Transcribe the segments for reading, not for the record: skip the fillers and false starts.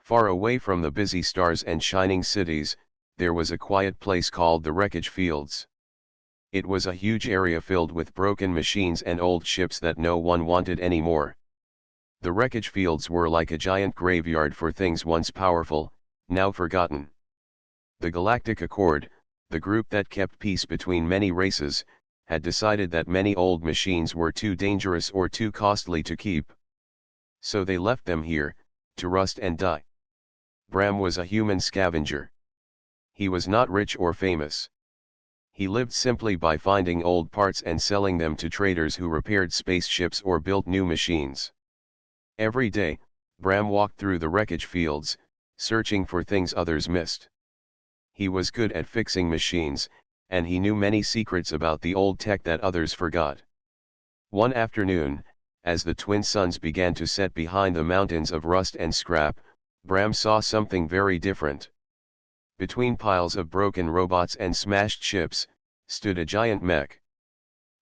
Far away from the busy stars and shining cities, there was a quiet place called the wreckage fields. It was a huge area filled with broken machines and old ships that no one wanted anymore. The wreckage fields were like a giant graveyard for things once powerful, now forgotten. The Galactic Accord, the group that kept peace between many races, had decided that many old machines were too dangerous or too costly to keep. So they left them here, to rust and die. Bram was a human scavenger. He was not rich or famous. He lived simply by finding old parts and selling them to traders who repaired spaceships or built new machines. Every day, Bram walked through the wreckage fields, searching for things others missed. He was good at fixing machines, and he knew many secrets about the old tech that others forgot. One afternoon, as the twin suns began to set behind the mountains of rust and scrap, Bram saw something very different. Between piles of broken robots and smashed ships, stood a giant mech.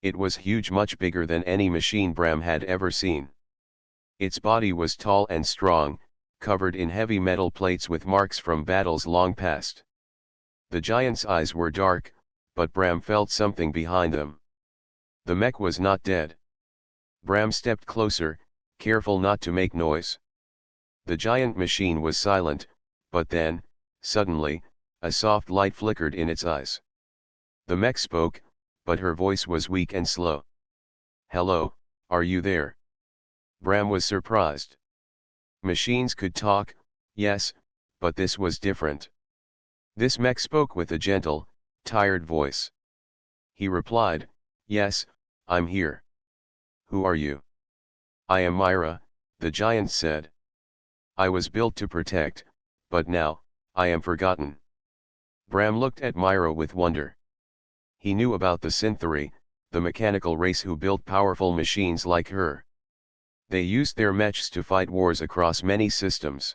It was huge, much bigger than any machine Bram had ever seen. Its body was tall and strong, covered in heavy metal plates with marks from battles long past. The giant's eyes were dark, but Bram felt something behind them. The mech was not dead. Bram stepped closer, careful not to make noise. The giant machine was silent, but then, suddenly, a soft light flickered in its eyes. The mech spoke, but her voice was weak and slow. "Hello, are you there?" Bram was surprised. Machines could talk, yes, but this was different. This mech spoke with a gentle, tired voice. He replied, "Yes, I'm here." "Who are you?" "I am Myra," the giant said. "I was built to protect, but now, I am forgotten." Bram looked at Myra with wonder. He knew about the Synthery, the mechanical race who built powerful machines like her. They used their mechs to fight wars across many systems.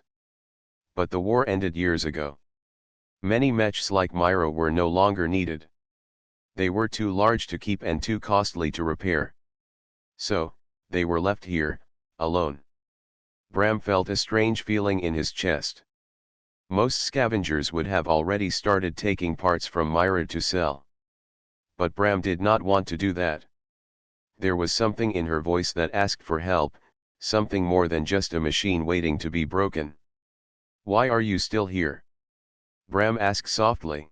But the war ended years ago. Many mechs like Myra were no longer needed. They were too large to keep and too costly to repair. So, they were left here, alone. Bram felt a strange feeling in his chest. Most scavengers would have already started taking parts from Myra to sell. But Bram did not want to do that. There was something in her voice that asked for help, something more than just a machine waiting to be broken. "Why are you still here?" Bram asked softly.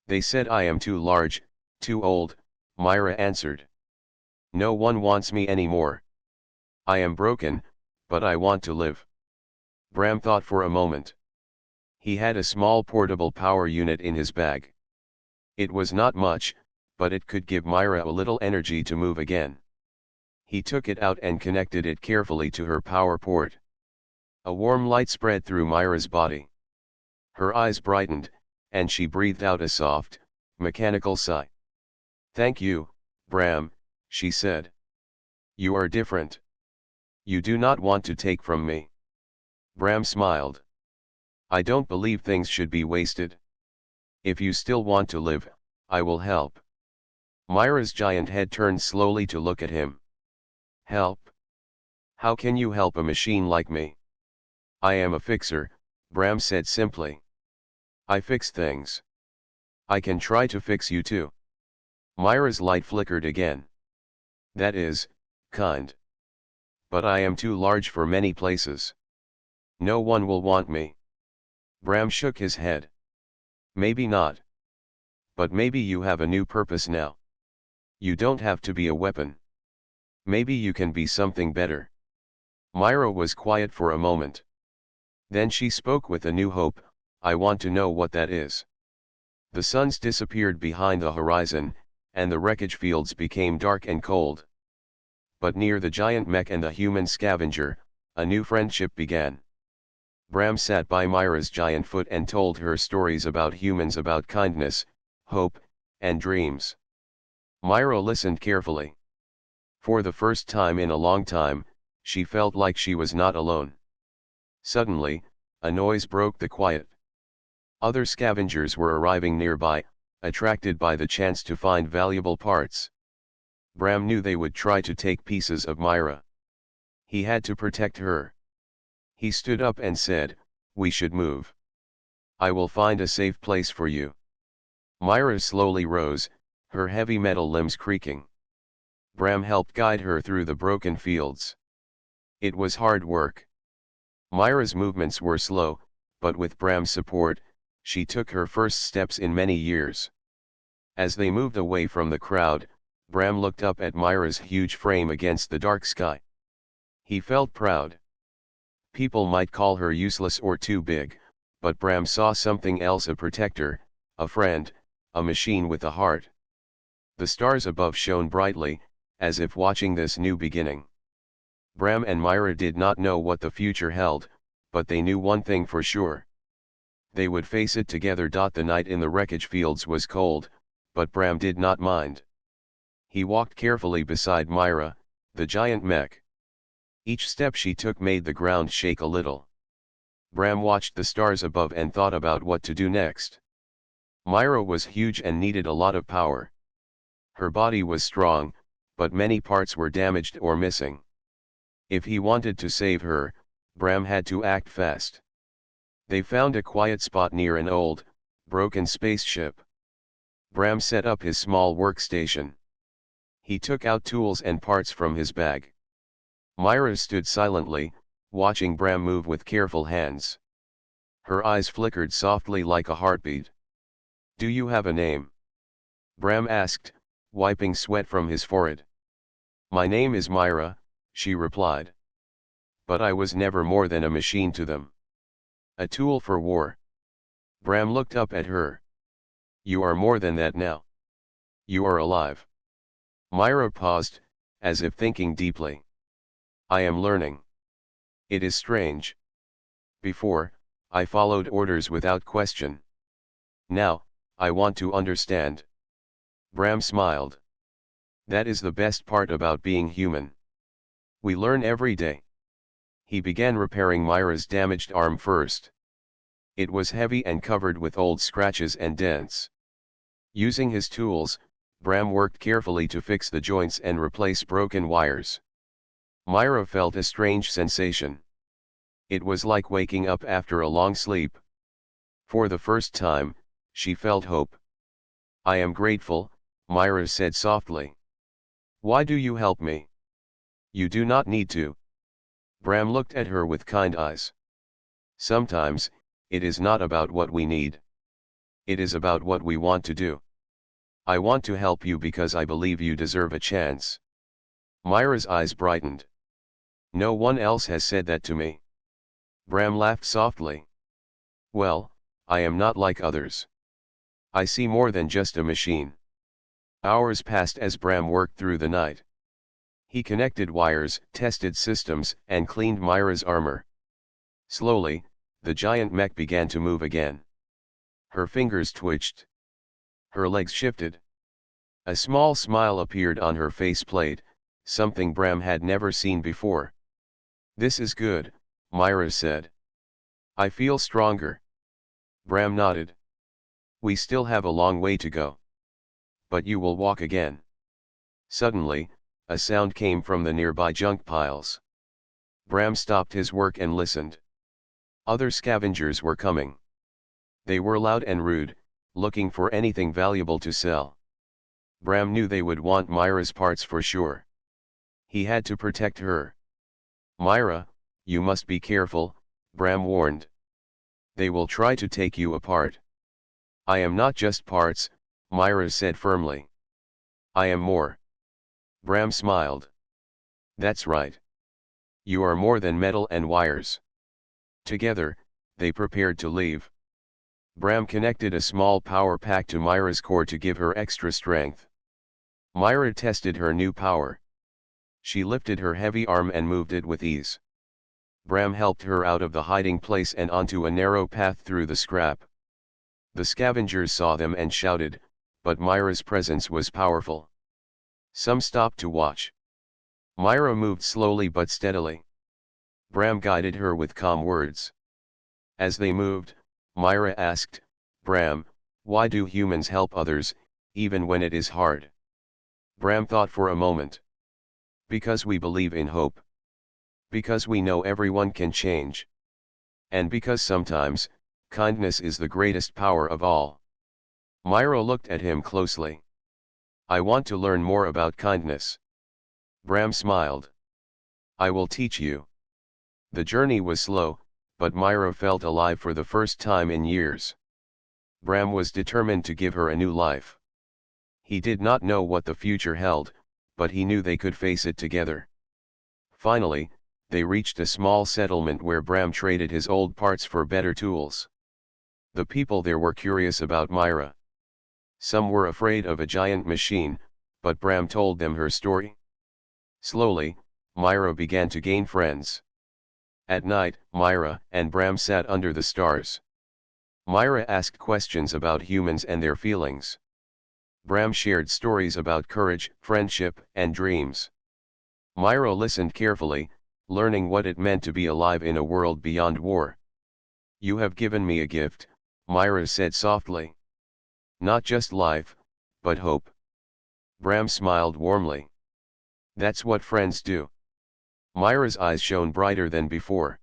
"They said I am too large, too old," Myra answered. "No one wants me anymore. I am broken, but I want to live." Bram thought for a moment. He had a small portable power unit in his bag. It was not much, but it could give Myra a little energy to move again. He took it out and connected it carefully to her power port. A warm light spread through Myra's body. Her eyes brightened, and she breathed out a soft, mechanical sigh. "Thank you, Bram," she said. "You are different. You do not want to take from me." Bram smiled. "I don't believe things should be wasted. If you still want to live, I will help." Myra's giant head turned slowly to look at him. "Help? How can you help a machine like me?" "I am a fixer," Bram said simply. "I fix things. I can try to fix you too." Myra's light flickered again. "That is kind. But I am too large for many places. No one will want me." Bram shook his head. "Maybe not. But maybe you have a new purpose now. You don't have to be a weapon. Maybe you can be something better." Myra was quiet for a moment. Then she spoke with a new hope, "I want to know what that is." The suns disappeared behind the horizon, and the wreckage fields became dark and cold. But near the giant mech and the human scavenger, a new friendship began. Bram sat by Myra's giant foot and told her stories about humans, about kindness, hope, and dreams. Myra listened carefully. For the first time in a long time, she felt like she was not alone. Suddenly, a noise broke the quiet. Other scavengers were arriving nearby, attracted by the chance to find valuable parts. Bram knew they would try to take pieces of Myra. He had to protect her. He stood up and said, we should move. I will find a safe place for you. Myra slowly rose, her heavy metal limbs creaking. Bram helped guide her through the broken fields. It was hard work. Myra's movements were slow, but with Bram's support, she took her first steps in many years. As they moved away from the crowd, Bram looked up at Myra's huge frame against the dark sky. He felt proud. People might call her useless or too big, but Bram saw something else: a protector, a friend, a machine with a heart. The stars above shone brightly, as if watching this new beginning. Bram and Myra did not know what the future held, but they knew one thing for sure. They would face it together. The night in the wreckage fields was cold, but Bram did not mind. He walked carefully beside Myra, the giant mech. Each step she took made the ground shake a little. Bram watched the stars above and thought about what to do next. Myra was huge and needed a lot of power. Her body was strong, but many parts were damaged or missing. If he wanted to save her, Bram had to act fast. They found a quiet spot near an old, broken spaceship. Bram set up his small workstation. He took out tools and parts from his bag. Myra stood silently, watching Bram move with careful hands. Her eyes flickered softly like a heartbeat. "Do you have a name?" Bram asked, wiping sweat from his forehead. "My name is Myra," she replied. "But I was never more than a machine to them. A tool for war." Bram looked up at her. "You are more than that now. You are alive." Myra paused, as if thinking deeply. "I am learning. It is strange. Before, I followed orders without question. Now, I want to understand." Bram smiled. "That is the best part about being human. We learn every day." He began repairing Myra's damaged arm first. It was heavy and covered with old scratches and dents. Using his tools, Bram worked carefully to fix the joints and replace broken wires. Myra felt a strange sensation. It was like waking up after a long sleep. For the first time, she felt hope. "I am grateful," Myra said softly. "Why do you help me?" "You do not need to." Bram looked at her with kind eyes. "Sometimes, it is not about what we need. It is about what we want to do. I want to help you because I believe you deserve a chance." Myra's eyes brightened. "No one else has said that to me." Bram laughed softly. "Well, I am not like others. I see more than just a machine." Hours passed as Bram worked through the night. He connected wires, tested systems, and cleaned Myra's armor. Slowly, the giant mech began to move again. Her fingers twitched. Her legs shifted. A small smile appeared on her faceplate, something Bram had never seen before. "This is good," Myra said. "I feel stronger." Bram nodded. "We still have a long way to go. But you will walk again." Suddenly, a sound came from the nearby junk piles. Bram stopped his work and listened. Other scavengers were coming. They were loud and rude, looking for anything valuable to sell. Bram knew they would want Myra's parts for sure. He had to protect her. "Myra, you must be careful," Bram warned. "They will try to take you apart." "I am not just parts," Myra said firmly. "I am more." Bram smiled. "That's right. You are more than metal and wires." Together, they prepared to leave. Bram connected a small power pack to Myra's core to give her extra strength. Myra tested her new power. She lifted her heavy arm and moved it with ease. Bram helped her out of the hiding place and onto a narrow path through the scrap. The scavengers saw them and shouted, but Myra's presence was powerful. Some stopped to watch. Myra moved slowly but steadily. Bram guided her with calm words. As they moved, Myra asked, "Bram, why do humans help others, even when it is hard?" Bram thought for a moment. "Because we believe in hope. Because we know everyone can change. And because sometimes, kindness is the greatest power of all. Myra looked at him closely. I want to learn more about kindness. Bram smiled. I will teach you. The journey was slow, but Myra felt alive for the first time in years. Bram was determined to give her a new life. He did not know what the future held, but he knew they could face it together. Finally, they reached a small settlement where Bram traded his old parts for better tools. The people there were curious about Myra. Some were afraid of a giant machine, but Bram told them her story. Slowly, Myra began to gain friends. At night, Myra and Bram sat under the stars. Myra asked questions about humans and their feelings. Bram shared stories about courage, friendship, and dreams. Myra listened carefully, learning what it meant to be alive in a world beyond war. You have given me a gift, Myra said softly. Not just life, but hope. Bram smiled warmly. That's what friends do. Myra's eyes shone brighter than before.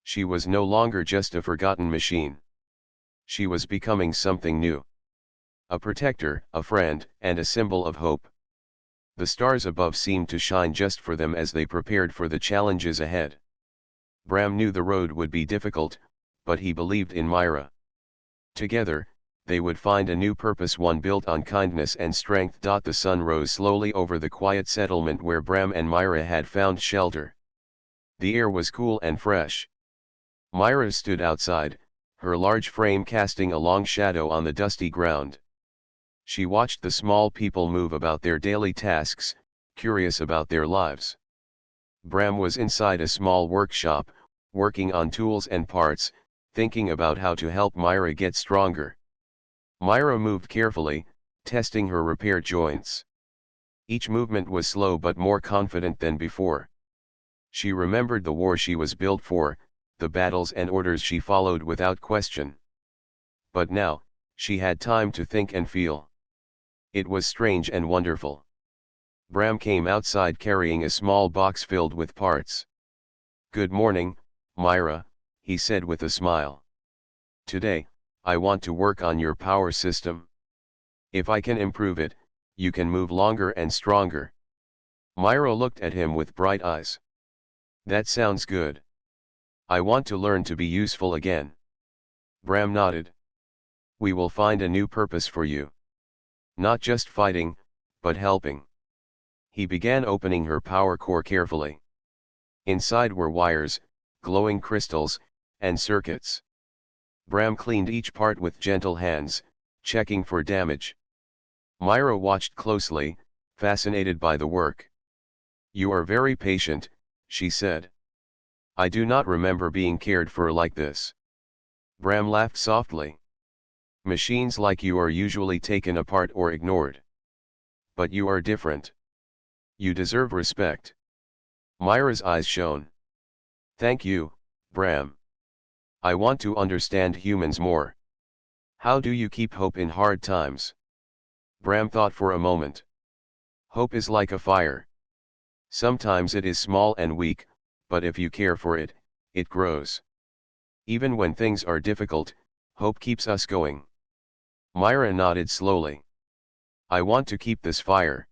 She was no longer just a forgotten machine. She was becoming something new. A protector, a friend, and a symbol of hope. The stars above seemed to shine just for them as they prepared for the challenges ahead. Bram knew the road would be difficult, but he believed in Myra. Together, they would find a new purpose, one built on kindness and strength. The sun rose slowly over the quiet settlement where Bram and Myra had found shelter. The air was cool and fresh. Myra stood outside, her large frame casting a long shadow on the dusty ground. She watched the small people move about their daily tasks, curious about their lives. Bram was inside a small workshop, working on tools and parts, thinking about how to help Myra get stronger. Myra moved carefully, testing her repair joints. Each movement was slow but more confident than before. She remembered the war she was built for, the battles and orders she followed without question. But now, she had time to think and feel. It was strange and wonderful. Bram came outside carrying a small box filled with parts. Good morning, Myra, he said with a smile. Today, I want to work on your power system. If I can improve it, you can move longer and stronger. Myra looked at him with bright eyes. That sounds good. I want to learn to be useful again. Bram nodded. We will find a new purpose for you. Not just fighting, but helping. He began opening her power core carefully. Inside were wires, glowing crystals, and circuits. Bram cleaned each part with gentle hands, checking for damage. Myra watched closely, fascinated by the work. You are very patient, she said. I do not remember being cared for like this. Bram laughed softly. Machines like you are usually taken apart or ignored. But you are different. You deserve respect. Myra's eyes shone. Thank you, Bram. I want to understand humans more. How do you keep hope in hard times? Bram thought for a moment. Hope is like a fire. Sometimes it is small and weak, but if you care for it, it grows. Even when things are difficult, hope keeps us going. Myra nodded slowly. I want to keep this fire.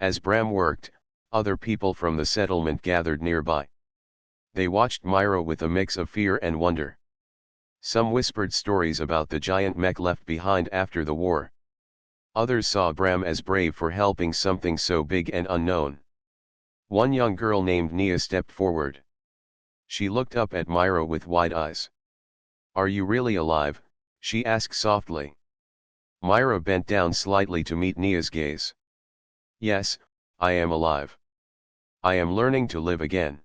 As Bram worked, other people from the settlement gathered nearby. They watched Myra with a mix of fear and wonder. Some whispered stories about the giant Mech left behind after the war. Others saw Bram as brave for helping something so big and unknown. One young girl named Nia stepped forward. She looked up at Myra with wide eyes. Are you really alive? She asked softly. Myra bent down slightly to meet Nia's gaze. Yes, I am alive. I am learning to live again.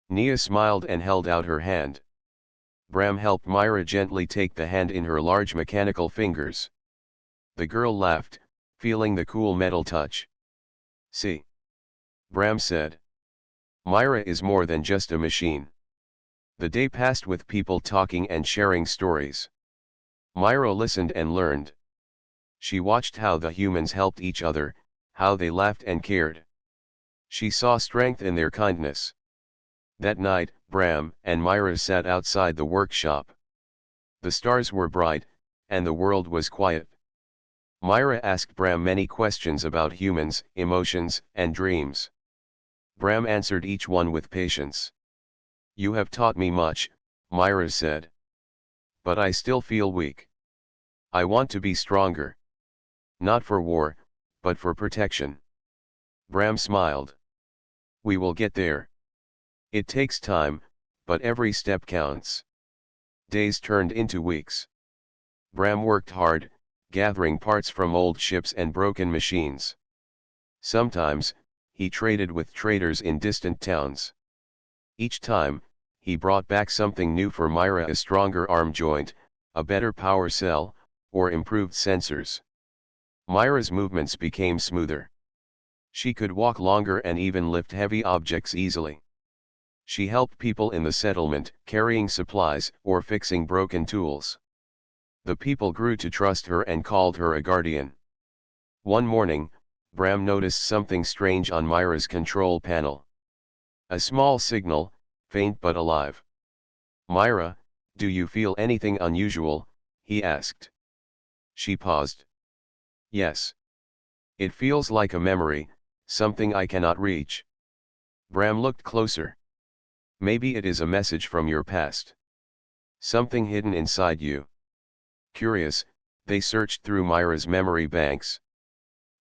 Nia smiled and held out her hand. Bram helped Myra gently take the hand in her large mechanical fingers. The girl laughed, feeling the cool metal touch. See? Bram said. Myra is more than just a machine. The day passed with people talking and sharing stories. Myra listened and learned. She watched how the humans helped each other, how they laughed and cared. She saw strength in their kindness. That night, Bram and Myra sat outside the workshop. The stars were bright, and the world was quiet. Myra asked Bram many questions about humans, emotions, and dreams. Bram answered each one with patience. "You have taught me much," Myra said. "But I still feel weak. I want to be stronger. Not for war, but for protection." Bram smiled. "We will get there. It takes time, but every step counts." Days turned into weeks. Bram worked hard, gathering parts from old ships and broken machines. Sometimes, he traded with traders in distant towns. Each time, he brought back something new for Myra: a stronger arm joint, a better power cell, or improved sensors. Myra's movements became smoother. She could walk longer and even lift heavy objects easily. She helped people in the settlement, carrying supplies or fixing broken tools. The people grew to trust her and called her a guardian. One morning, Bram noticed something strange on Myra's control panel. A small signal, faint but alive. "Myra, do you feel anything unusual?" he asked. She paused. "Yes. It feels like a memory, something I cannot reach." Bram looked closer. "Maybe it is a message from your past. Something hidden inside you." Curious, they searched through Myra's memory banks.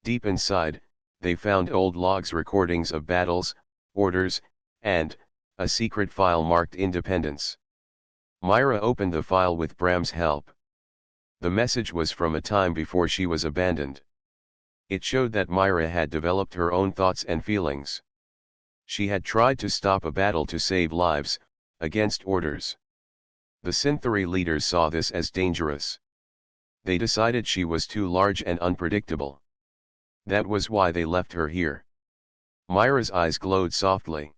Deep inside, they found old logs, recordings of battles, orders, and a secret file marked Independence. Myra opened the file with Bram's help. The message was from a time before she was abandoned. It showed that Myra had developed her own thoughts and feelings. She had tried to stop a battle to save lives, against orders. The Synthery leaders saw this as dangerous. They decided she was too large and unpredictable. That was why they left her here. Myra's eyes glowed softly.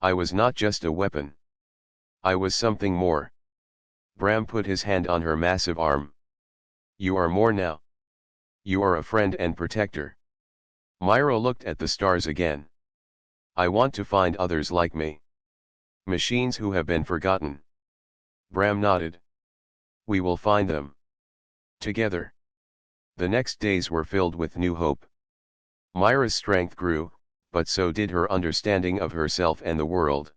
"I was not just a weapon. I was something more." Bram put his hand on her massive arm. "You are more now. You are a friend and protector." Myra looked at the stars again. "I want to find others like me. Machines who have been forgotten." Bram nodded. "We will find them. Together." The next days were filled with new hope. Myra's strength grew, but so did her understanding of herself and the world.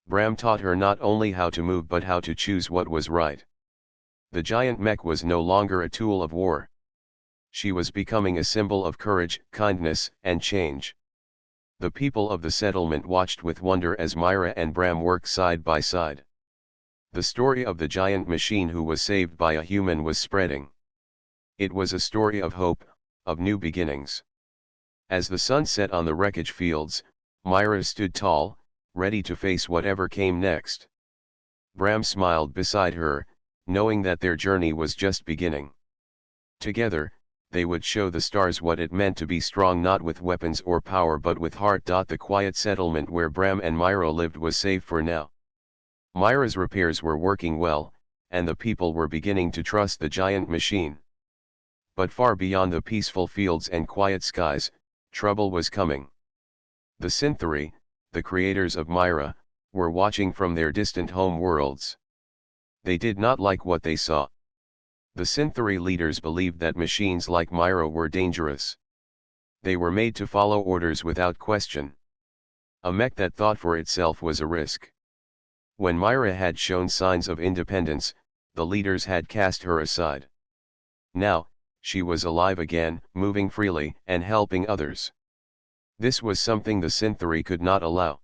Bram taught her not only how to move but how to choose what was right. The giant mech was no longer a tool of war. She was becoming a symbol of courage, kindness, and change. The people of the settlement watched with wonder as Myra and Bram worked side by side. The story of the giant machine who was saved by a human was spreading. It was a story of hope, of new beginnings. As the sun set on the wreckage fields, Myra stood tall, ready to face whatever came next. Bram smiled beside her, knowing that their journey was just beginning. Together, they would show the stars what it meant to be strong, not with weapons or power but with heart. The quiet settlement where Bram and Myra lived was safe for now. Myra's repairs were working well, and the people were beginning to trust the giant machine. But far beyond the peaceful fields and quiet skies, trouble was coming. The Synthery, the creators of Myra, were watching from their distant home worlds. They did not like what they saw. The Synthery leaders believed that machines like Myra were dangerous. They were made to follow orders without question. A mech that thought for itself was a risk. When Myra had shown signs of independence, the leaders had cast her aside. Now, she was alive again, moving freely and helping others. This was something the Synthery could not allow.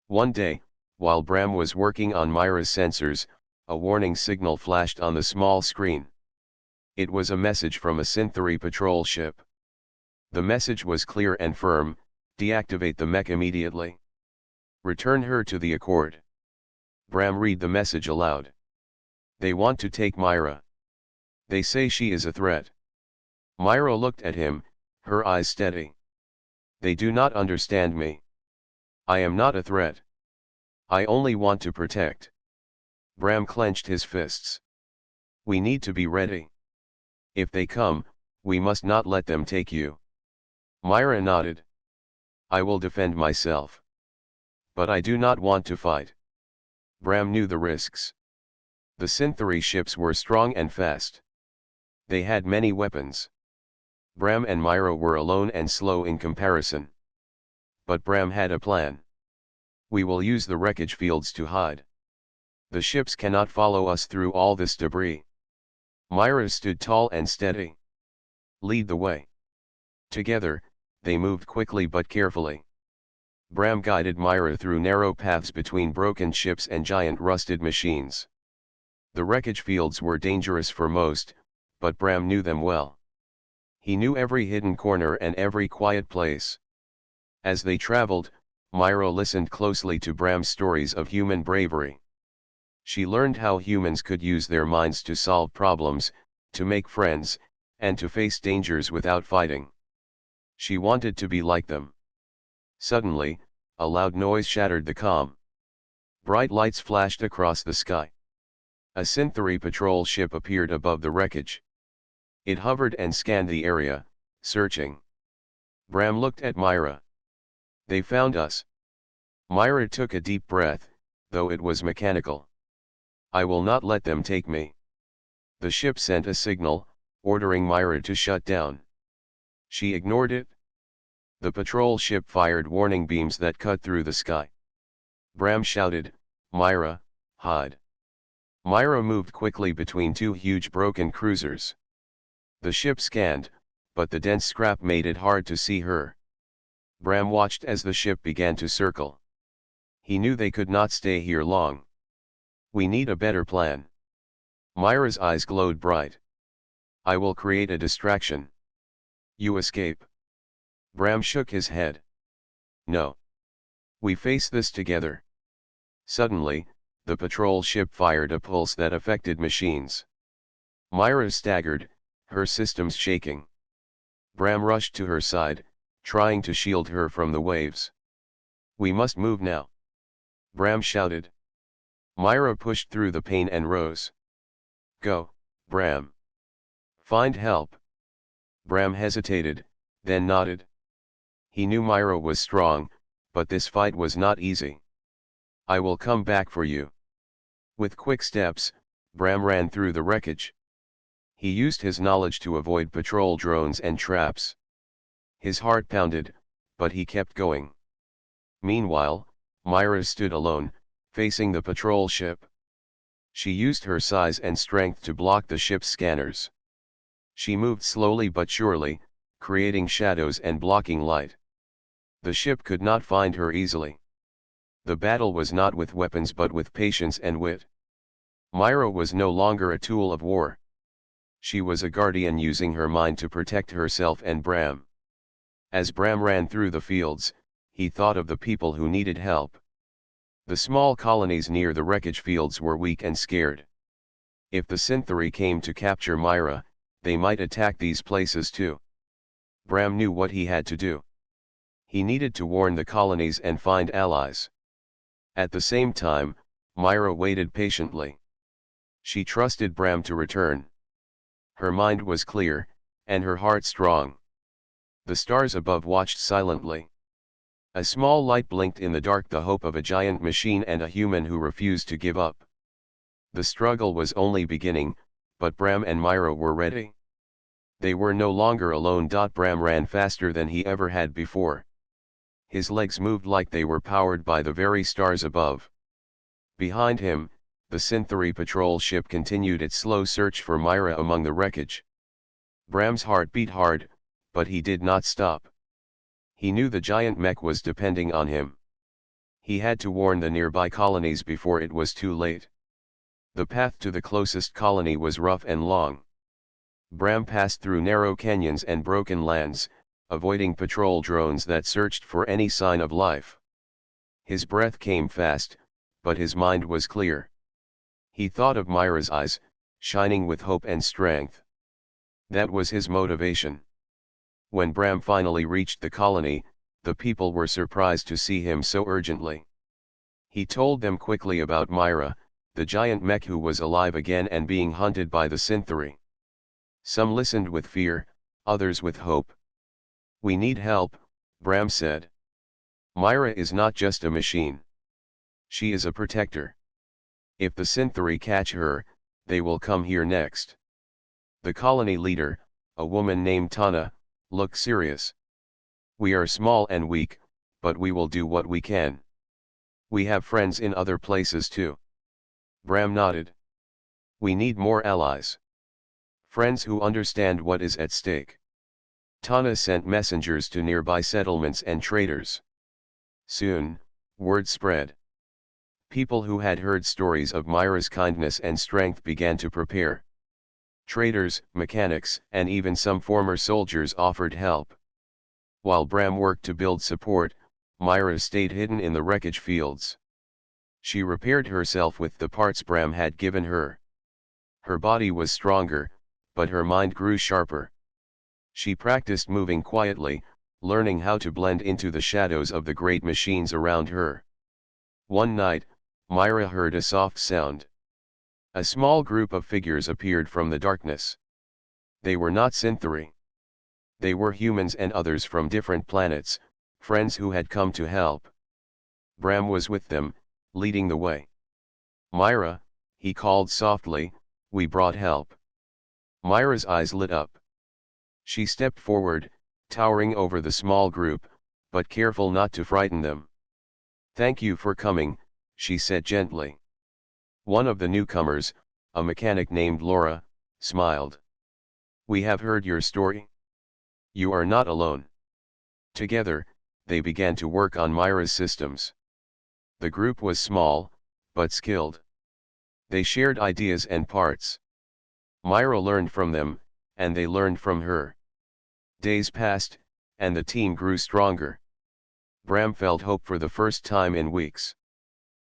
One day, while Bram was working on Myra's sensors, a warning signal flashed on the small screen. It was a message from a Synthery patrol ship. The message was clear and firm: deactivate the mech immediately. Return her to the Accord. Bram read the message aloud. They want to take Myra. They say she is a threat. Myra looked at him, her eyes steady. They do not understand me. I am not a threat. I only want to protect. Bram clenched his fists. We need to be ready. If they come, we must not let them take you. Myra nodded. I will defend myself. But I do not want to fight. Bram knew the risks. The Synthary ships were strong and fast. They had many weapons. Bram and Myra were alone and slow in comparison. But Bram had a plan. We will use the wreckage fields to hide. The ships cannot follow us through all this debris. Myra stood tall and steady. Lead the way. Together, they moved quickly but carefully. Bram guided Myra through narrow paths between broken ships and giant rusted machines. The wreckage fields were dangerous for most, but Bram knew them well. He knew every hidden corner and every quiet place. As they traveled, Myra listened closely to Bram's stories of human bravery. She learned how humans could use their minds to solve problems, to make friends, and to face dangers without fighting. She wanted to be like them. Suddenly, a loud noise shattered the calm. Bright lights flashed across the sky. A Synthary patrol ship appeared above the wreckage. It hovered and scanned the area, searching. Bram looked at Myra. They found us. Myra took a deep breath, though it was mechanical. I will not let them take me. The ship sent a signal, ordering Myra to shut down. She ignored it. The patrol ship fired warning beams that cut through the sky. Bram shouted, Myra, hide. Myra moved quickly between two huge broken cruisers. The ship scanned, but the dense scrap made it hard to see her. Bram watched as the ship began to circle. He knew they could not stay here long. We need a better plan. Myra's eyes glowed bright. I will create a distraction. You escape. Bram shook his head. No. We face this together. Suddenly, the patrol ship fired a pulse that affected machines. Myra staggered, her systems shaking. Bram rushed to her side, trying to shield her from the waves. We must move now. Bram shouted. Myra pushed through the pain and rose. Go, Bram. Find help. Bram hesitated, then nodded. He knew Myra was strong, but this fight was not easy. I will come back for you. With quick steps, Bram ran through the wreckage. He used his knowledge to avoid patrol drones and traps. His heart pounded, but he kept going. Meanwhile, Myra stood alone, facing the patrol ship. She used her size and strength to block the ship's scanners. She moved slowly but surely, creating shadows and blocking light. The ship could not find her easily. The battle was not with weapons but with patience and wit. Myra was no longer a tool of war. She was a guardian using her mind to protect herself and Bram. As Bram ran through the fields, he thought of the people who needed help. The small colonies near the wreckage fields were weak and scared. If the Synthary came to capture Myra, they might attack these places too. Bram knew what he had to do. He needed to warn the colonies and find allies. At the same time, Myra waited patiently. She trusted Bram to return. Her mind was clear, and her heart strong. The stars above watched silently. A small light blinked in the dark, the hope of a giant machine and a human who refused to give up. The struggle was only beginning, but Bram and Myra were ready. They were no longer alone. Bram ran faster than he ever had before. His legs moved like they were powered by the very stars above. Behind him, the Synthary patrol ship continued its slow search for Myra among the wreckage. Bram's heart beat hard, but he did not stop. He knew the giant mech was depending on him. He had to warn the nearby colonies before it was too late. The path to the closest colony was rough and long. Bram passed through narrow canyons and broken lands, avoiding patrol drones that searched for any sign of life. His breath came fast, but his mind was clear. He thought of Myra's eyes, shining with hope and strength. That was his motivation. When Bram finally reached the colony, the people were surprised to see him so urgently. He told them quickly about Myra, the giant mech who was alive again and being hunted by the Synthary. Some listened with fear, others with hope. We need help, Bram said. Myra is not just a machine. She is a protector. If the Synthri catch her, they will come here next. The colony leader, a woman named Tana, looked serious. We are small and weak, but we will do what we can. We have friends in other places too. Bram nodded. We need more allies. Friends who understand what is at stake. Tana sent messengers to nearby settlements and traders. Soon, word spread. People who had heard stories of Myra's kindness and strength began to prepare. Traders, mechanics, and even some former soldiers offered help. While Bram worked to build support, Myra stayed hidden in the wreckage fields. She repaired herself with the parts Bram had given her. Her body was stronger, but her mind grew sharper. She practiced moving quietly, learning how to blend into the shadows of the great machines around her. One night, Myra heard a soft sound. A small group of figures appeared from the darkness. They were not Synthri. They were humans and others from different planets, friends who had come to help. Bram was with them, leading the way. Myra, he called softly, we brought help. Myra's eyes lit up. She stepped forward, towering over the small group, but careful not to frighten them. Thank you for coming, she said gently. One of the newcomers, a mechanic named Laura, smiled. We have heard your story. You are not alone. Together, they began to work on Myra's systems. The group was small, but skilled. They shared ideas and parts. Myra learned from them, and they learned from her. Days passed, and the team grew stronger. Bram felt hope for the first time in weeks.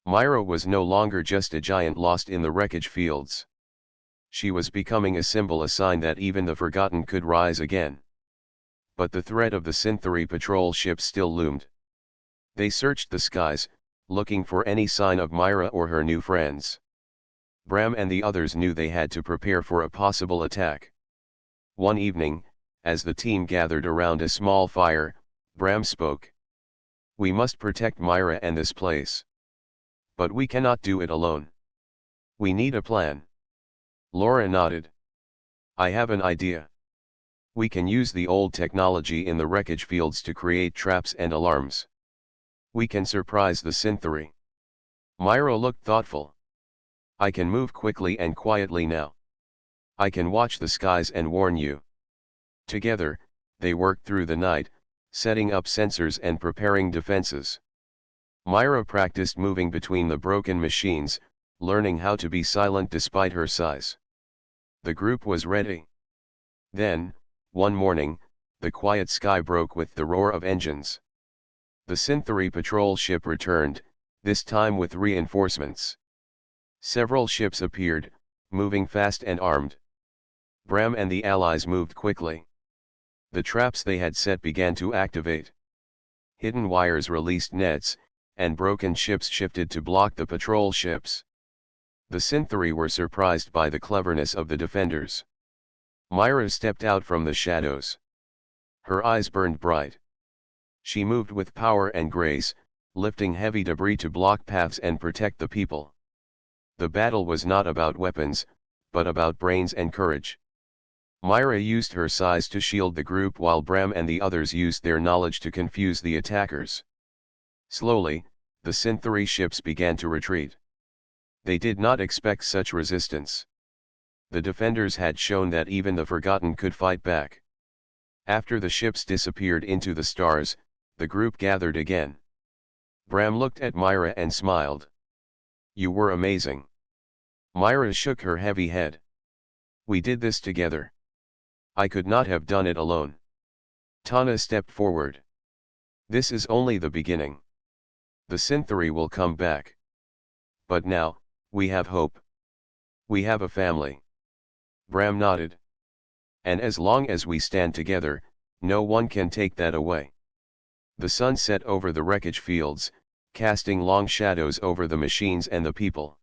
Myra was no longer just a giant lost in the wreckage fields. She was becoming a symbol, a sign that even the forgotten could rise again. But the threat of the Synthri patrol ships still loomed. They searched the skies, looking for any sign of Myra or her new friends. Bram and the others knew they had to prepare for a possible attack. One evening, as the team gathered around a small fire, Bram spoke. We must protect Myra and this place. But we cannot do it alone. We need a plan. Laura nodded. I have an idea. We can use the old technology in the wreckage fields to create traps and alarms. We can surprise the Synthri. Myra looked thoughtful. I can move quickly and quietly now. I can watch the skies and warn you. Together, they worked through the night, setting up sensors and preparing defenses. Myra practiced moving between the broken machines, learning how to be silent despite her size. The group was ready. Then, one morning, the quiet sky broke with the roar of engines. The Synthri patrol ship returned, this time with reinforcements. Several ships appeared, moving fast and armed. Bram and the allies moved quickly. The traps they had set began to activate. Hidden wires released nets, and broken ships shifted to block the patrol ships. The Synthri were surprised by the cleverness of the defenders. Myra stepped out from the shadows. Her eyes burned bright. She moved with power and grace, lifting heavy debris to block paths and protect the people. The battle was not about weapons, but about brains and courage. Myra used her size to shield the group while Bram and the others used their knowledge to confuse the attackers. Slowly, the Synthri ships began to retreat. They did not expect such resistance. The defenders had shown that even the forgotten could fight back. After the ships disappeared into the stars, the group gathered again. Bram looked at Myra and smiled. You were amazing. Myra shook her heavy head. We did this together. I could not have done it alone. Tana stepped forward. This is only the beginning. The Synthri will come back. But now, we have hope. We have a family. Bram nodded. And as long as we stand together, no one can take that away. The sun set over the wreckage fields, casting long shadows over the machines and the people.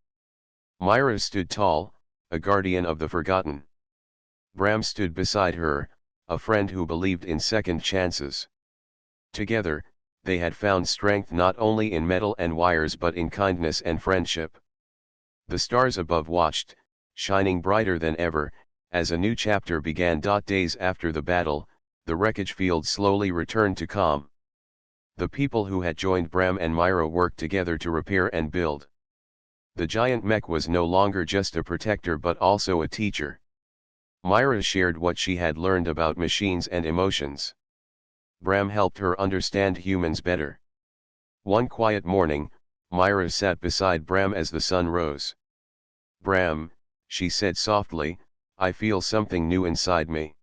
Myra stood tall, a guardian of the forgotten. Bram stood beside her, a friend who believed in second chances. Together, they had found strength not only in metal and wires but in kindness and friendship. The stars above watched, shining brighter than ever, as a new chapter began. Days after the battle, the wreckage field slowly returned to calm. The people who had joined Bram and Myra worked together to repair and build. The giant mech was no longer just a protector but also a teacher. Myra shared what she had learned about machines and emotions. Bram helped her understand humans better. One quiet morning, Myra sat beside Bram as the sun rose. "Bram," she said softly, "I feel something new inside me.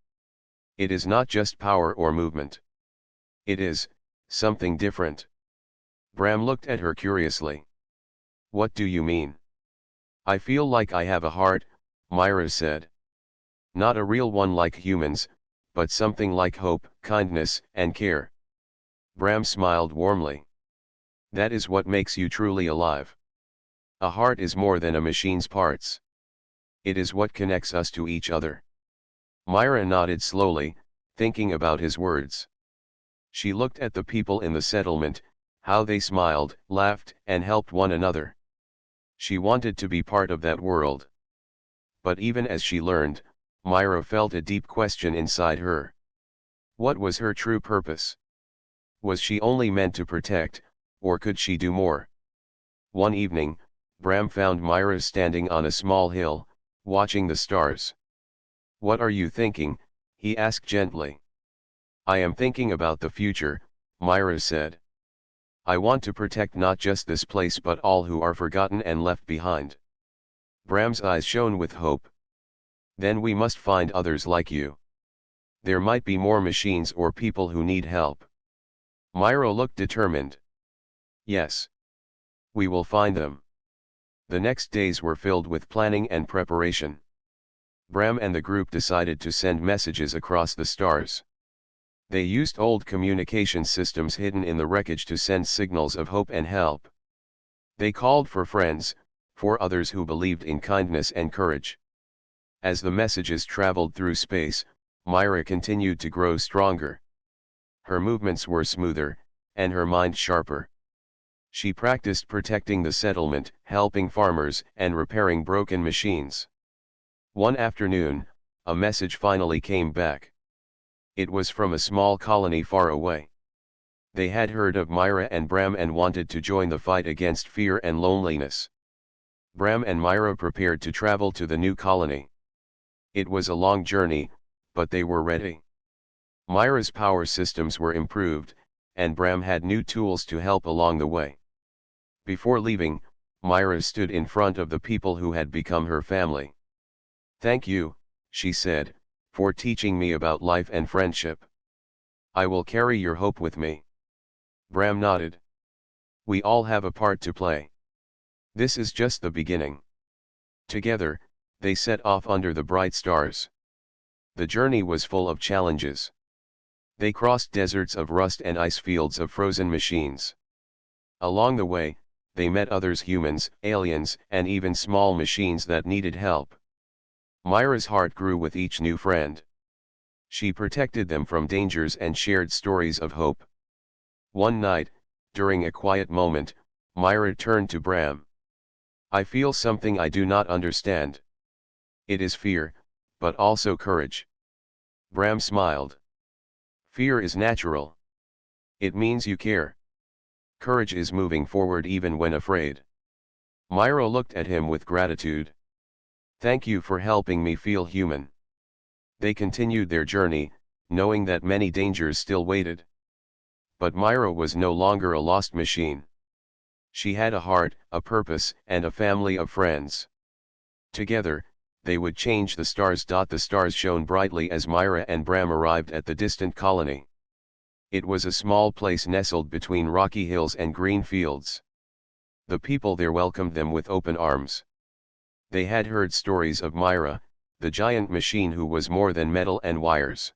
It is not just power or movement. It is something different." Bram looked at her curiously. "What do you mean?" "I feel like I have a heart," Myra said. "Not a real one like humans, but something like hope, kindness, and care." Bram smiled warmly. "That is what makes you truly alive. A heart is more than a machine's parts. It is what connects us to each other." Myra nodded slowly, thinking about his words. She looked at the people in the settlement, how they smiled, laughed, and helped one another. She wanted to be part of that world. But even as she learned, Myra felt a deep question inside her. What was her true purpose? Was she only meant to protect, or could she do more? One evening, Bram found Myra standing on a small hill, watching the stars. "What are you thinking?" he asked gently. "I am thinking about the future," Myra said. "I want to protect not just this place but all who are forgotten and left behind." Bram's eyes shone with hope. "Then we must find others like you. There might be more machines or people who need help." Myra looked determined. "Yes. We will find them." The next days were filled with planning and preparation. Bram and the group decided to send messages across the stars. They used old communication systems hidden in the wreckage to send signals of hope and help. They called for friends, for others who believed in kindness and courage. As the messages traveled through space, Myra continued to grow stronger. Her movements were smoother, and her mind sharper. She practiced protecting the settlement, helping farmers, and repairing broken machines. One afternoon, a message finally came back. It was from a small colony far away. They had heard of Myra and Bram and wanted to join the fight against fear and loneliness. Bram and Myra prepared to travel to the new colony. It was a long journey, but they were ready. Myra's power systems were improved, and Bram had new tools to help along the way. Before leaving, Myra stood in front of the people who had become her family. "Thank you," she said, "for teaching me about life and friendship. I will carry your hope with me." Bram nodded. "We all have a part to play. This is just the beginning." Together, they set off under the bright stars. The journey was full of challenges. They crossed deserts of rust and ice fields of frozen machines. Along the way, they met others, humans, aliens, and even small machines that needed help. Myra's heart grew with each new friend. She protected them from dangers and shared stories of hope. One night, during a quiet moment, Myra turned to Bram. "I feel something I do not understand. It is fear, but also courage." Bram smiled. "Fear is natural. It means you care. Courage is moving forward even when afraid." Myra looked at him with gratitude. "Thank you for helping me feel human." They continued their journey, knowing that many dangers still waited. But Myra was no longer a lost machine. She had a heart, a purpose, and a family of friends. Together, they would change the stars. The stars shone brightly as Myra and Bram arrived at the distant colony. It was a small place nestled between rocky hills and green fields. The people there welcomed them with open arms. They had heard stories of Myra, the giant machine who was more than metal and wires.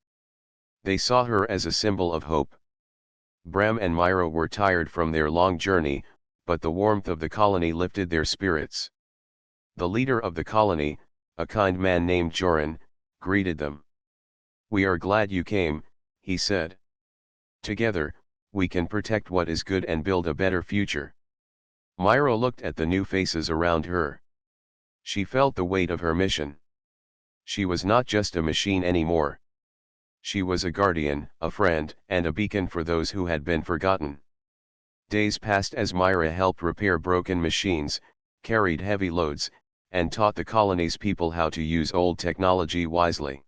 They saw her as a symbol of hope. Bram and Myra were tired from their long journey, but the warmth of the colony lifted their spirits. The leader of the colony, a kind man named Joran, greeted them. "We are glad you came," he said. Together, We can protect what is good and build a better future. Myra looked at the new faces around her. She felt the weight of her mission. She was not just a machine anymore. She was a guardian, a friend, and a beacon for those who had been forgotten. Days passed as Myra helped repair broken machines, carried heavy loads, and taught the colony's people how to use old technology wisely.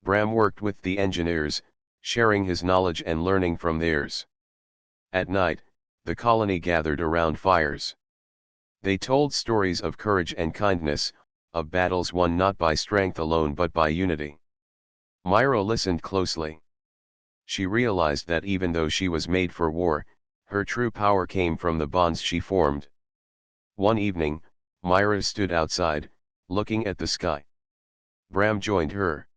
Bram worked with the engineers, sharing his knowledge and learning from theirs. At night, the colony gathered around fires. They told stories of courage and kindness, of battles won not by strength alone but by unity. Myra listened closely. She realized that even though she was made for war, her true power came from the bonds she formed. One evening, Myra stood outside, looking at the sky. Bram joined her.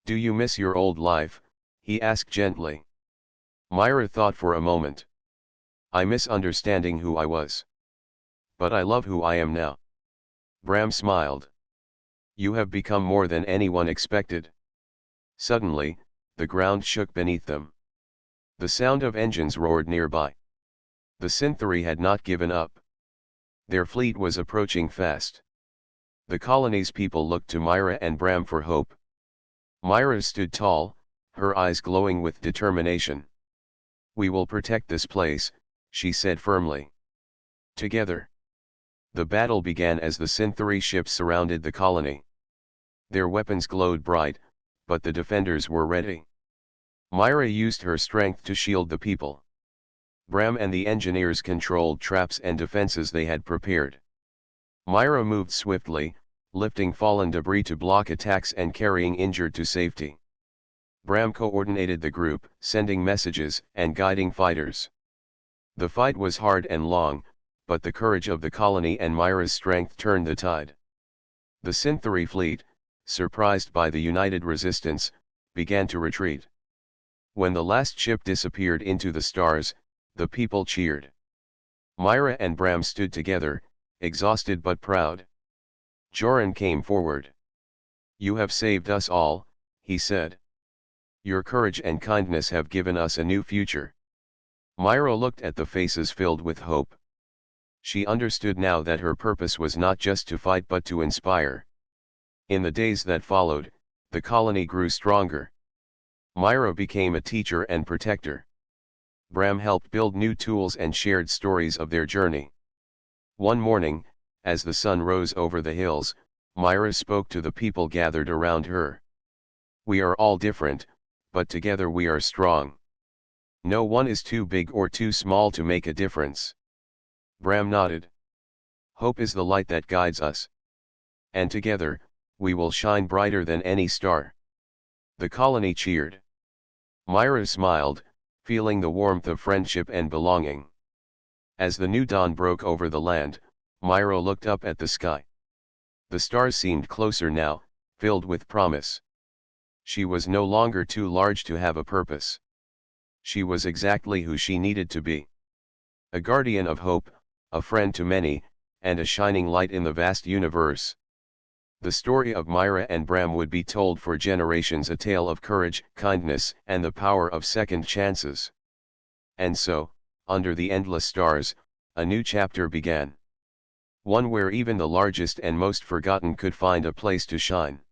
"Do you miss your old life?" he asked gently. Myra thought for a moment. "I miss understanding who I was. But I love who I am now." Bram smiled. "You have become more than anyone expected." Suddenly, the ground shook beneath them. The sound of engines roared nearby. The Synthri had not given up. Their fleet was approaching fast. The colony's people looked to Myra and Bram for hope. Myra stood tall, her eyes glowing with determination. "We will protect this place," she said firmly. Together. The battle began as the Synthri ships surrounded the colony. Their weapons glowed bright, but the defenders were ready. Myra used her strength to shield the people. Bram and the engineers controlled traps and defenses they had prepared. Myra moved swiftly, lifting fallen debris to block attacks and carrying injured to safety. Bram coordinated the group, sending messages and guiding fighters. The fight was hard and long, but the courage of the colony and Myra's strength turned the tide. The Synthri fleet, surprised by the united resistance, began to retreat. When the last ship disappeared into the stars, the people cheered. Myra and Bram stood together, exhausted but proud. Joran came forward. "You have saved us all," he said. "Your courage and kindness have given us a new future." Myra looked at the faces filled with hope. She understood now that her purpose was not just to fight but to inspire. In the days that followed, the colony grew stronger. Myra became a teacher and protector. Bram helped build new tools and shared stories of their journey. One morning, as the sun rose over the hills, Myra spoke to the people gathered around her. "We are all different, but together we are strong. No one is too big or too small to make a difference." Bram nodded. "Hope is the light that guides us. And together, we will shine brighter than any star." The colony cheered. Myra smiled, feeling the warmth of friendship and belonging. As the new dawn broke over the land, Myra looked up at the sky. The stars seemed closer now, filled with promise. She was no longer too large to have a purpose. She was exactly who she needed to be. A guardian of hope, a friend to many, and a shining light in the vast universe. The story of Myra and Bram would be told for generations, a tale of courage, kindness, and the power of second chances. And so, under the endless stars, a new chapter began. One where even the largest and most forgotten could find a place to shine.